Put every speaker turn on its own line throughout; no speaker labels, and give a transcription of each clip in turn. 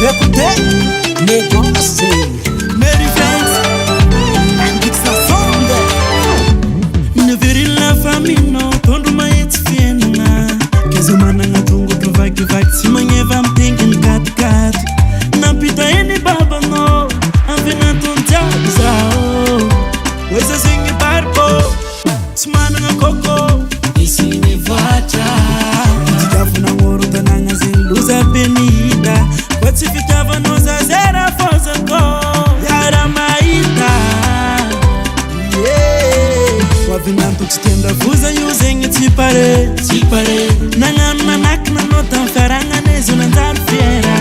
Écoutez, négocier, Meriflex, Andixa Sonde. Neverila famino, tondo maetsi fienana. Kezomana ngatungo provide simanyeva mtengin kat. Napita eni baba no, avena tonja zao. Weza zingi barbo, smana ngakoko, isini vacha. Tikafuna ngoro tananga zinluza benita. Watifitava noza zera foza ko, yara maita. Wavinanto titenda vuza yuzengi tipare. Nangana nakna nota faranga nezu nandaru fiera.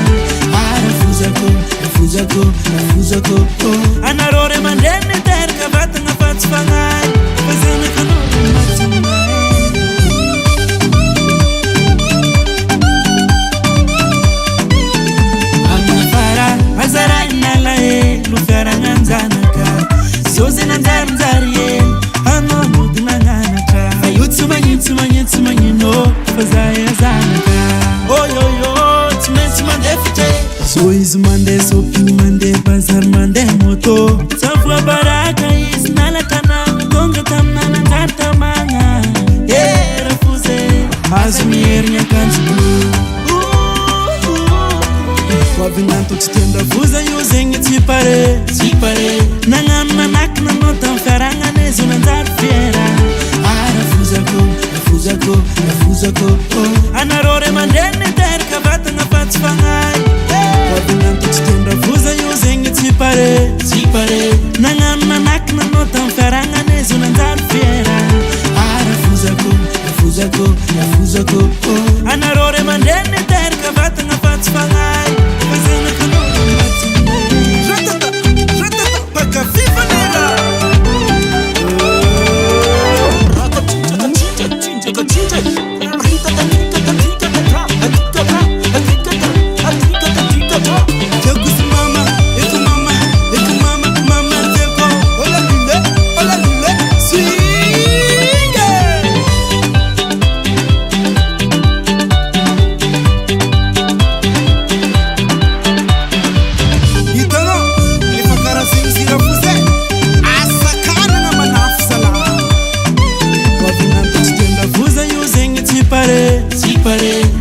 Afuza ko, anarore mandene terka vata nga patsfangai. Fazana kanore matimai. Azara inala lufara nganzanaka. Soze nanzari ano mudinanganaka. Ayutsumanyi no fazaya zanaka. Oyoyo tumandefite. So is mande so pin mande bazar mande moto. Safwa baraka is nalakana gonga tamna nangata manga. Rafuze azmier nyakanchu. Wavinanto titenda vuza yuzengi tipare. Nangana nakna nota faranga nezu nandaru fiera. Afuza ko, anarore mandene terka vata nga patsfangai. Wavinanto titenda vuza yuzengi tipare. Nangana nakna nota faranga nezu nandaru fiera. Afuza ko, anarore mandene terka vata nga patsfangai. Fazana kanore matimai. Ratata, baka viva nera.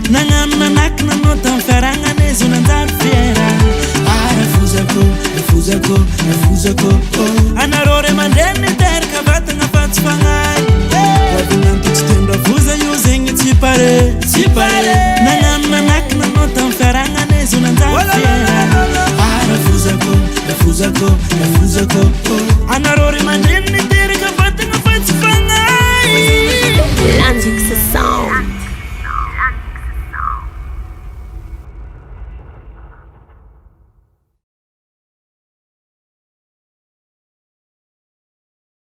Nangana nakna nota faranga nezu nandaru fiera. Afuza ko, anarore mandene terka vata nga patsfangai. Wavinanto titenda vuza yuzengi tipare. Nangana nakna nota faranga nezu nandaru fiera. Afuza ko, anarore mandene